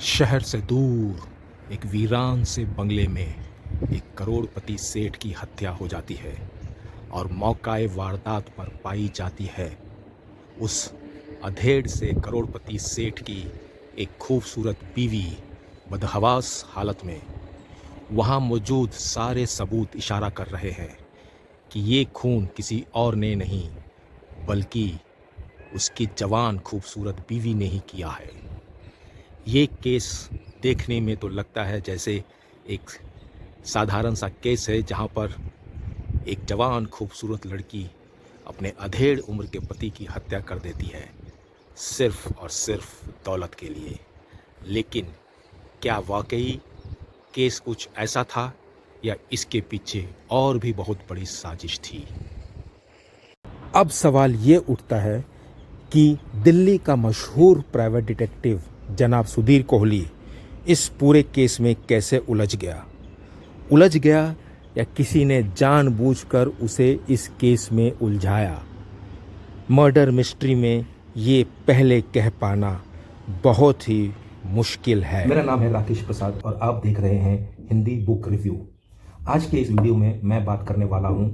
शहर से दूर एक वीरान से बंगले में एक करोड़पति सेठ की हत्या हो जाती है और मौकाए वारदात पर पाई जाती है उस अधेड़ से करोड़पति सेठ की एक खूबसूरत बीवी बदहवास हालत में। वहाँ मौजूद सारे सबूत इशारा कर रहे हैं कि ये खून किसी और ने नहीं बल्कि उसकी जवान खूबसूरत बीवी ने ही किया है। ये केस देखने में तो लगता है जैसे एक साधारण सा केस है जहाँ पर एक जवान खूबसूरत लड़की अपने अधेड़ उम्र के पति की हत्या कर देती है सिर्फ और सिर्फ दौलत के लिए। लेकिन क्या वाकई केस कुछ ऐसा था या इसके पीछे और भी बहुत बड़ी साजिश थी? अब सवाल ये उठता है कि दिल्ली का मशहूर प्राइवेट डिटेक्टिव जनाब सुधीर कोहली इस पूरे केस में कैसे उलझ गया या किसी ने जानबूझकर उसे इस केस में उलझाया। मर्डर मिस्ट्री में ये पहले कह पाना बहुत ही मुश्किल है। मेरा नाम है राकेश प्रसाद और आप देख रहे हैं हिंदी बुक रिव्यू। आज के इस वीडियो में मैं बात करने वाला हूं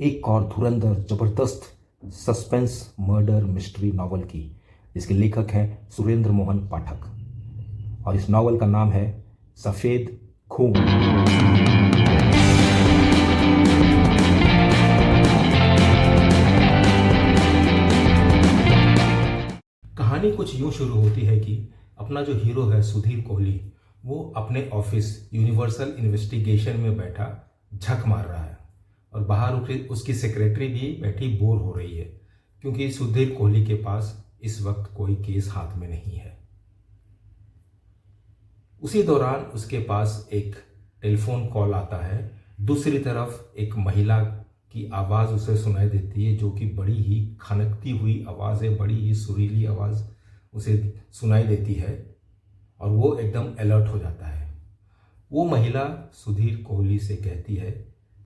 एक और धुरंधर जबरदस्त सस्पेंस मर्डर मिस्ट्री नॉवल की, जिसके लेखक हैं सुरेंद्र मोहन पाठक और इस नॉवल का नाम है सफेद खून। कहानी कुछ यूं शुरू होती है कि अपना जो हीरो है सुधीर कोहली, वो अपने ऑफिस यूनिवर्सल इन्वेस्टिगेशन में बैठा झक मार रहा है और बाहर उसकी सेक्रेटरी भी बैठी बोर हो रही है क्योंकि सुधीर कोहली के पास इस वक्त कोई केस हाथ में नहीं है। उसी दौरान उसके पास एक टेलीफोन कॉल आता है। दूसरी तरफ एक महिला की आवाज़ उसे सुनाई देती है, जो कि बड़ी ही खनकती हुई आवाज़ है, बड़ी ही सुरीली आवाज़ उसे सुनाई देती है और वो एकदम अलर्ट हो जाता है। वो महिला सुधीर कोहली से कहती है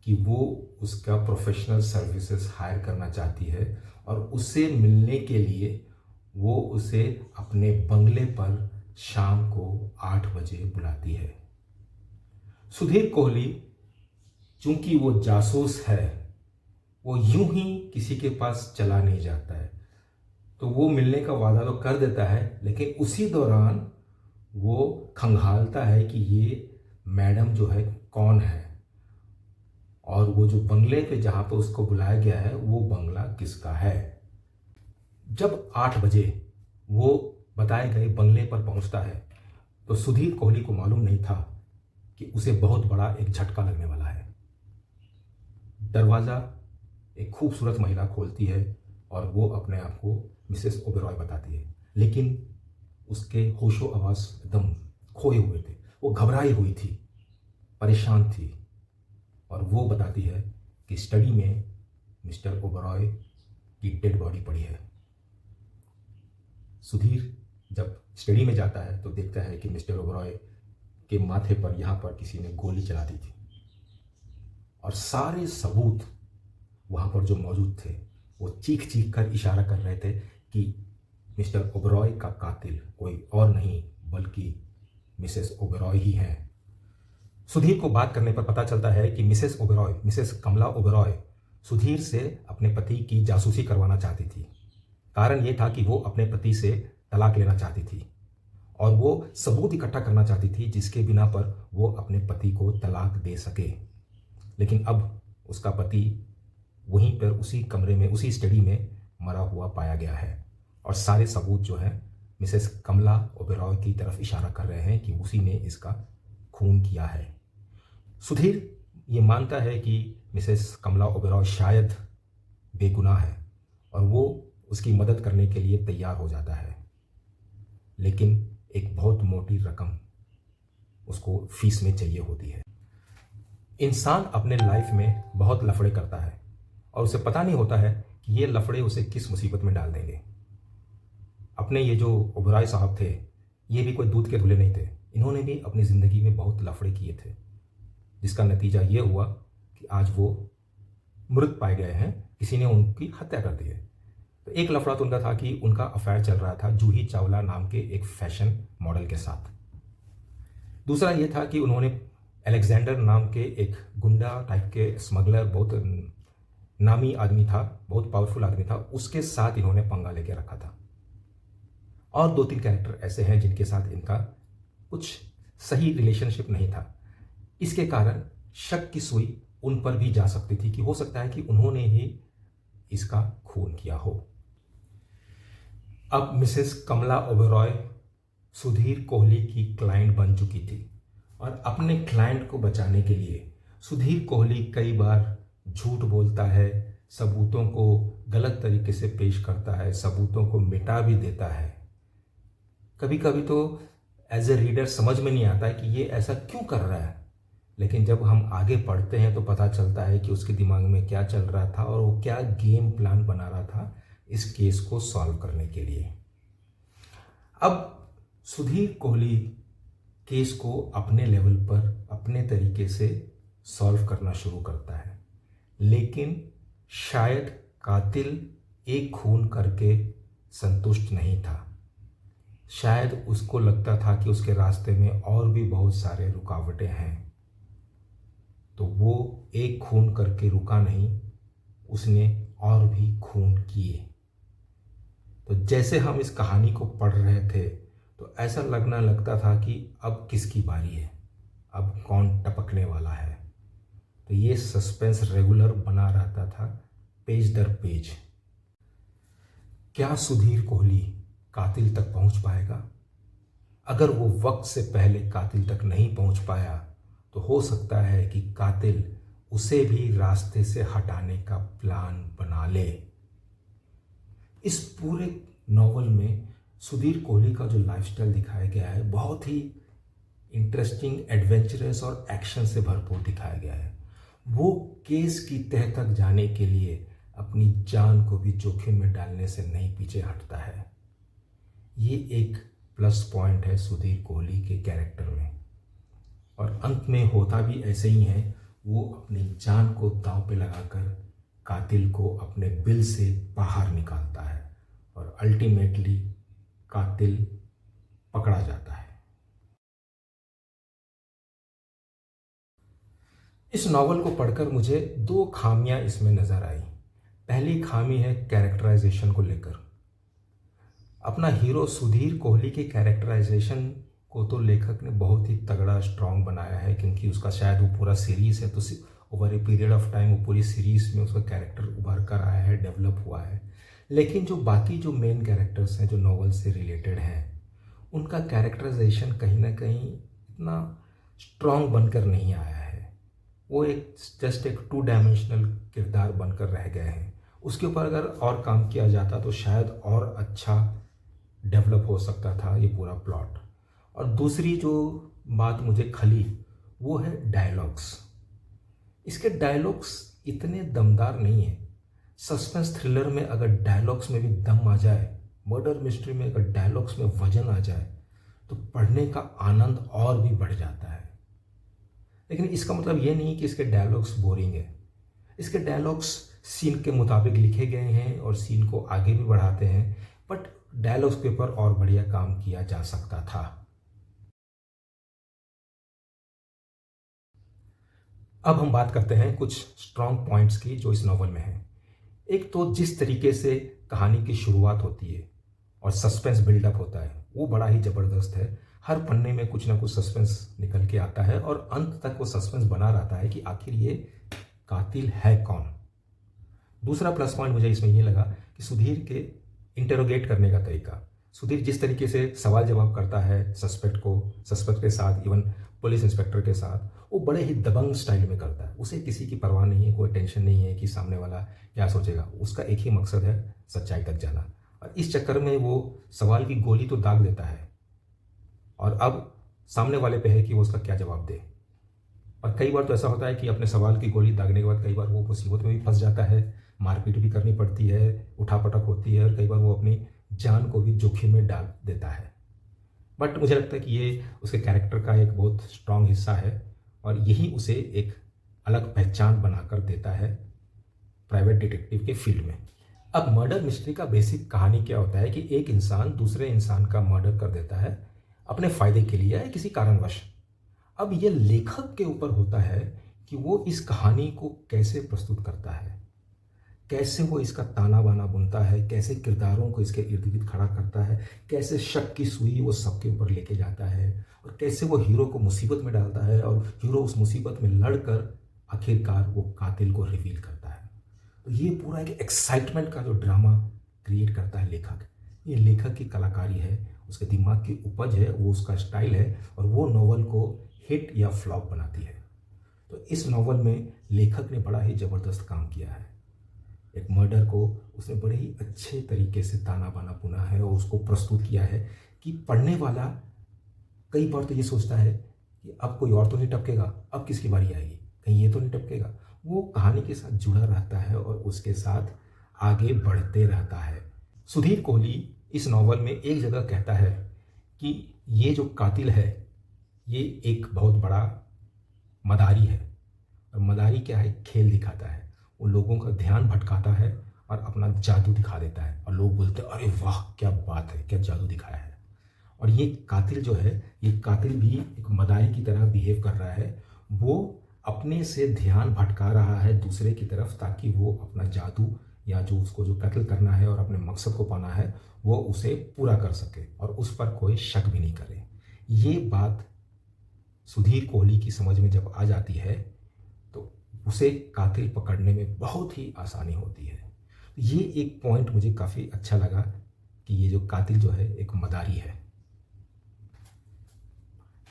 कि वो उसका प्रोफेशनल सर्विसेज हायर करना चाहती है और उससे मिलने के लिए वो उसे अपने बंगले पर शाम को 8 बजे बुलाती है। सुधीर कोहली चूंकि वो जासूस है, वो यूं ही किसी के पास चला नहीं जाता है, तो वो मिलने का वादा तो कर देता है, लेकिन उसी दौरान वो खंगालता है कि ये मैडम जो है कौन है और वो जो बंगले पे जहाँ पे उसको बुलाया गया है वो बंगला किसका है। जब 8 बजे वो बताए गए बंगले पर पहुंचता है तो सुधीर कोहली को मालूम नहीं था कि उसे बहुत बड़ा एक झटका लगने वाला है। दरवाज़ा एक खूबसूरत महिला खोलती है और वो अपने आप को मिसेस ओबेरॉय बताती है, लेकिन उसके होशो आवाज़ एकदम खोए हुए थे। वो घबराई हुई थी, परेशान थी और वो बताती है कि स्टडी में मिस्टर ओबेरॉय की डेड बॉडी पड़ी है। सुधीर जब स्टडी में जाता है तो देखता है कि मिस्टर ओबेरॉय के माथे पर यहाँ पर किसी ने गोली चला दी थी और सारे सबूत वहाँ पर जो मौजूद थे वो चीख चीख कर इशारा कर रहे थे कि मिस्टर ओबेरॉय का कातिल कोई और नहीं बल्कि मिसेस ओबेरॉय ही हैं। सुधीर को बात करने पर पता चलता है कि मिसेस ओबेरॉय, मिसेस कमला ओबेरॉय सुधीर से अपने पति की जासूसी करवाना चाहती थी। कारण ये था कि वो अपने पति से तलाक लेना चाहती थी और वो सबूत इकट्ठा करना चाहती थी जिसके बिना पर वो अपने पति को तलाक दे सके। लेकिन अब उसका पति वहीं पर उसी कमरे में, उसी स्टडी में मरा हुआ पाया गया है और सारे सबूत जो है मिसेस कमला ओबेरॉय की तरफ इशारा कर रहे हैं कि उसी ने इसका खून किया है। सुधीर ये मानता है कि मिसेस कमला ओबेरॉय शायद बेगुनाह है और वो उसकी मदद करने के लिए तैयार हो जाता है, लेकिन एक बहुत मोटी रकम उसको फीस में चाहिए होती है। इंसान अपने लाइफ में बहुत लफड़े करता है और उसे पता नहीं होता है कि ये लफड़े उसे किस मुसीबत में डाल देंगे। अपने ये जो ओबेरॉय साहब थे, ये भी कोई दूध के धुले नहीं थे। इन्होंने भी अपनी ज़िंदगी में बहुत लफड़े किए थे, जिसका नतीजा ये हुआ कि आज वो मृत पाए गए हैं। किसी ने उनकी हत्या कर दी है। तो एक लफड़ा तो उनका था कि उनका अफेयर चल रहा था जूही चावला नाम के एक फैशन मॉडल के साथ। दूसरा ये था कि उन्होंने अलेक्जेंडर नाम के एक गुंडा टाइप के स्मगलर, बहुत नामी आदमी था, बहुत पावरफुल आदमी था, उसके साथ इन्होंने पंगा लेके रखा था। और 2-3 कैरेक्टर ऐसे हैं जिनके साथ इनका कुछ सही रिलेशनशिप नहीं था। इसके कारण शक की सुई उन पर भी जा सकती थी कि हो सकता है कि उन्होंने ही इसका खून किया हो। अब मिसेस कमला ओबेरॉय सुधीर कोहली की क्लाइंट बन चुकी थी और अपने क्लाइंट को बचाने के लिए सुधीर कोहली कई बार झूठ बोलता है, सबूतों को गलत तरीके से पेश करता है, सबूतों को मिटा भी देता है। कभी कभी तो एज ए रीडर समझ में नहीं आता है कि ये ऐसा क्यों कर रहा है, लेकिन जब हम आगे पढ़ते हैं तो पता चलता है कि उसके दिमाग में क्या चल रहा था और वो क्या गेम प्लान बना रहा था इस केस को सॉल्व करने के लिए। अब सुधीर कोहली केस को अपने लेवल पर अपने तरीके से सॉल्व करना शुरू करता है, लेकिन शायद कातिल एक खून करके संतुष्ट नहीं था। शायद उसको लगता था कि उसके रास्ते में और भी बहुत सारे रुकावटें हैं, तो वो एक खून करके रुका नहीं, उसने और भी खून किए। तो जैसे हम इस कहानी को पढ़ रहे थे तो ऐसा लगता था कि अब किसकी बारी है, अब कौन टपकने वाला है। तो ये सस्पेंस रेगुलर बना रहता था पेज दर पेज। क्या सुधीर कोहली कातिल तक पहुंच पाएगा? अगर वो वक्त से पहले कातिल तक नहीं पहुंच पाया तो हो सकता है कि कातिल उसे भी रास्ते से हटाने का प्लान बना ले। इस पूरे नॉवल में सुधीर कोहली का जो लाइफस्टाइल दिखाया गया है बहुत ही इंटरेस्टिंग, एडवेंचरस और एक्शन से भरपूर दिखाया गया है। वो केस की तह तक जाने के लिए अपनी जान को भी जोखिम में डालने से नहीं पीछे हटता है। ये एक प्लस पॉइंट है सुधीर कोहली के कैरेक्टर में, और अंत में होता भी ऐसे ही है। वो अपनी जान को दांव पे लगाकर कातिल को अपने बिल से बाहर निकालता है और अल्टीमेटली कातिल पकड़ा जाता है। इस नॉवल को पढ़कर मुझे 2 खामियां इसमें नजर आई। पहली खामी है कैरेक्टराइजेशन को लेकर। अपना हीरो सुधीर कोहली के कैरेक्टराइजेशन को तो लेखक ने बहुत ही तगड़ा स्ट्रॉन्ग बनाया है, क्योंकि उसका शायद वो पूरा सीरीज़ है तो over a period of time वो पूरी सीरीज़ में उसका कैरेक्टर उभर कर आया है, डेवलप हुआ है। लेकिन जो बाकी जो मेन कैरेक्टर्स हैं जो नॉवल से रिलेटेड हैं, उनका कैरेक्टराइजेशन कहीं ना कहीं इतना स्ट्रॉन्ग बनकर नहीं आया है। वो एक जस्ट एक 2 डायमेंशनल किरदार बनकर रह गए हैं। उसके ऊपर अगर और काम किया जाता तो शायद और अच्छा डेवलप हो सकता था ये पूरा प्लॉट। और दूसरी जो बात मुझे खली वो है डायलॉग्स। इसके डायलॉग्स इतने दमदार नहीं है। सस्पेंस थ्रिलर में अगर डायलॉग्स में भी दम आ जाए, मर्डर मिस्ट्री में अगर डायलॉग्स में वजन आ जाए तो पढ़ने का आनंद और भी बढ़ जाता है। लेकिन इसका मतलब ये नहीं कि इसके डायलॉग्स बोरिंग है। इसके डायलॉग्स सीन के मुताबिक लिखे गए हैं और सीन को आगे भी बढ़ाते हैं, बट डायलॉग्स के ऊपर और बढ़िया काम किया जा सकता था। अब हम बात करते हैं कुछ स्ट्रॉन्ग पॉइंट्स की जो इस नॉवल में हैं। एक तो जिस तरीके से कहानी की शुरुआत होती है और सस्पेंस बिल्डअप होता है वो बड़ा ही ज़बरदस्त है। हर पन्ने में कुछ ना कुछ सस्पेंस निकल के आता है और अंत तक वो सस्पेंस बना रहता है कि आखिर ये कातिल है कौन। दूसरा प्लस पॉइंट मुझे इसमें ये लगा कि सुधीर के इंटरोगेट करने का तरीका। सुधीर जिस तरीके से सवाल जवाब करता है सस्पेक्ट के साथ, इवन पुलिस इंस्पेक्टर के साथ, वो बड़े ही दबंग स्टाइल में करता है। उसे किसी की परवाह नहीं है, कोई टेंशन नहीं है कि सामने वाला क्या सोचेगा। उसका एक ही मकसद है सच्चाई तक जाना, और इस चक्कर में वो सवाल की गोली तो दाग देता है और अब सामने वाले पे है कि वो उसका क्या जवाब दे। और कई बार तो ऐसा होता है कि अपने सवाल की गोली दागने के बाद कई बार वो मुसीबत में भी फंस जाता है, मारपीट भी करनी पड़ती है, उठापटक होती है और कई बार वो अपनी जान को भी जोखिम में डाल देता है। बट मुझे लगता है कि ये उसके कैरेक्टर का एक बहुत स्ट्रॉन्ग हिस्सा है और यही उसे एक अलग पहचान बनाकर देता है प्राइवेट डिटेक्टिव के फील्ड में। अब मर्डर मिस्ट्री का बेसिक कहानी क्या होता है कि एक इंसान दूसरे इंसान का मर्डर कर देता है अपने फ़ायदे के लिए या किसी कारणवश। अब ये लेखक के ऊपर होता है कि वो इस कहानी को कैसे प्रस्तुत करता है, कैसे वो इसका ताना बाना बुनता है, कैसे किरदारों को इसके इर्द गिर्द खड़ा करता है, कैसे शक की सुई वो सबके ऊपर लेके जाता है, और कैसे वो हीरो को मुसीबत में डालता है और हीरो उस मुसीबत में लड़कर आखिरकार वो कातिल को रिवील करता है। तो ये पूरा एक एक्साइटमेंट का जो ड्रामा क्रिएट करता है लेखक, ये लेखक की कलाकारी है, उसके दिमाग की उपज है, वो उसका स्टाइल है, और वो नॉवल को हिट या फ्लॉप बनाती है। तो इस नॉवल में लेखक ने बड़ा ही ज़बरदस्त काम किया है। एक मर्डर को उसने बड़े ही अच्छे तरीके से ताना बाना बुना है और उसको प्रस्तुत किया है कि पढ़ने वाला कई बार तो ये सोचता है कि अब कोई और तो नहीं टपकेगा, अब किसकी बारी आएगी, कहीं ये तो नहीं टपकेगा। वो कहानी के साथ जुड़ा रहता है और उसके साथ आगे बढ़ते रहता है। सुधीर कोहली इस नॉवल में एक जगह कहता है कि ये जो कातिल है ये एक बहुत बड़ा मदारी है, और मदारी क्या है, खेल दिखाता है, वो लोगों का ध्यान भटकाता है और अपना जादू दिखा देता है, और लोग बोलते हैं अरे वाह क्या बात है, क्या जादू दिखाया है। और ये कातिल जो है, ये कातिल भी एक मदारी की तरह बिहेव कर रहा है, वो अपने से ध्यान भटका रहा है दूसरे की तरफ, ताकि वो अपना जादू या जो उसको जो कत्ल करना है और अपने मकसद को पाना है वो उसे पूरा कर सके और उस पर कोई शक भी नहीं करे। ये बात सुधीर कोहली की समझ में जब आ जाती है तो उसे कातिल पकड़ने में बहुत ही आसानी होती है। ये एक पॉइंट मुझे काफ़ी अच्छा लगा कि ये जो कातिल जो है एक मदारी है।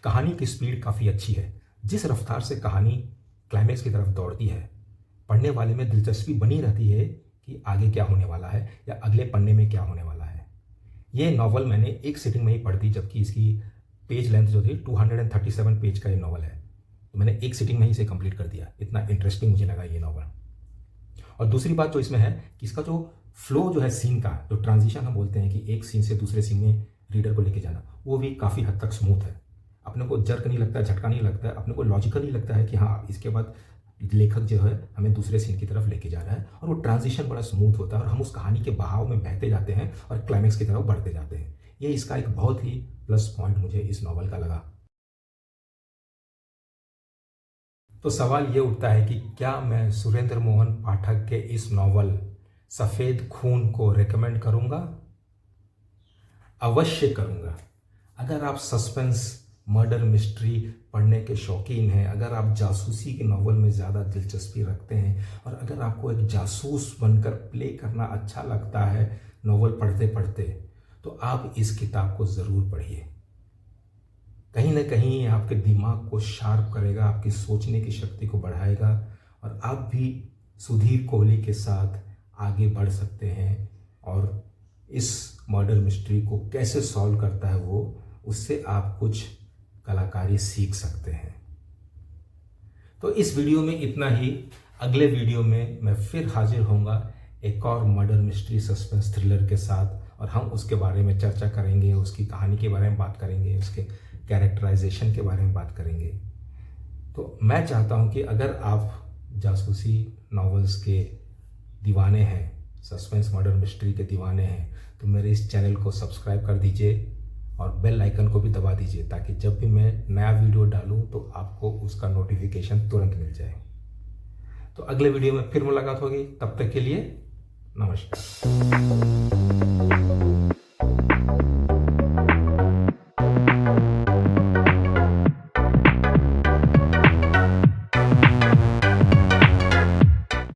कहानी की स्पीड काफ़ी अच्छी है। जिस रफ्तार से कहानी क्लाइमेक्स की तरफ दौड़ती है, पढ़ने वाले में दिलचस्पी बनी रहती है कि आगे क्या होने वाला है या अगले पन्ने में क्या होने वाला है। ये नॉवल मैंने एक सिटिंग में ही पढ़ दी, जबकि इसकी पेज लेंथ जो थी 237 पेज का ये नॉवल है, तो मैंने एक सिटिंग में ही इसे कंप्लीट कर दिया। इतना इंटरेस्टिंग मुझे लगा ये नॉवल। और दूसरी बात जो इसमें है कि इसका जो फ्लो जो है सीन का, जो ट्रांजिशन हम बोलते हैं कि एक सीन से दूसरे सीन में रीडर को लेके जाना, वो भी काफ़ी हद तक स्मूथ है। अपने को जर्क नहीं लगता है, झटका नहीं लगता है, अपने को लॉजिकल नहीं लगता है कि हाँ इसके बाद लेखक जो है हमें दूसरे सीन की तरफ लेके जा रहा है, और वो ट्रांजिशन बड़ा स्मूथ होता है और हम उस कहानी के बहाव में बहते जाते हैं और क्लाइमेक्स की तरफ बढ़ते जाते हैं। ये इसका एक बहुत ही प्लस पॉइंट मुझे इस नॉवल का लगा। तो सवाल ये उठता है कि क्या मैं सुरेंद्र मोहन पाठक के इस नॉवल सफ़ेद खून को रेकमेंड करूंगा? अवश्य करूंगा। अगर आप सस्पेंस मर्डर मिस्ट्री पढ़ने के शौकीन हैं, अगर आप जासूसी के नॉवल में ज़्यादा दिलचस्पी रखते हैं, और अगर आपको एक जासूस बनकर प्ले करना अच्छा लगता है नॉवल पढ़ते पढ़ते, तो आप इस किताब को ज़रूर पढ़िए। कहीं ना कहीं ये आपके दिमाग को शार्प करेगा, आपकी सोचने की शक्ति को बढ़ाएगा, और आप भी सुधीर कोहली के साथ आगे बढ़ सकते हैं और इस मर्डर मिस्ट्री को कैसे सॉल्व करता है वो, उससे आप कुछ कलाकारी सीख सकते हैं। तो इस वीडियो में इतना ही। अगले वीडियो में मैं फिर हाजिर होऊंगा एक और मर्डर मिस्ट्री सस्पेंस थ्रिलर के साथ, और हम उसके बारे में चर्चा करेंगे, उसकी कहानी के बारे में बात करेंगे, उसके कैरेक्टराइजेशन के बारे में बात करेंगे। तो मैं चाहता हूं कि अगर आप जासूसी नॉवेल्स के दीवाने हैं, सस्पेंस मर्डर मिस्ट्री के दीवाने हैं, तो मेरे इस चैनल को सब्सक्राइब कर दीजिए और बेल आइकन को भी दबा दीजिए, ताकि जब भी मैं नया वीडियो डालूं तो आपको उसका नोटिफिकेशन तुरंत मिल जाए। तो अगले वीडियो में फिर मुलाकात होगी, तब तक के लिए नमस्कार।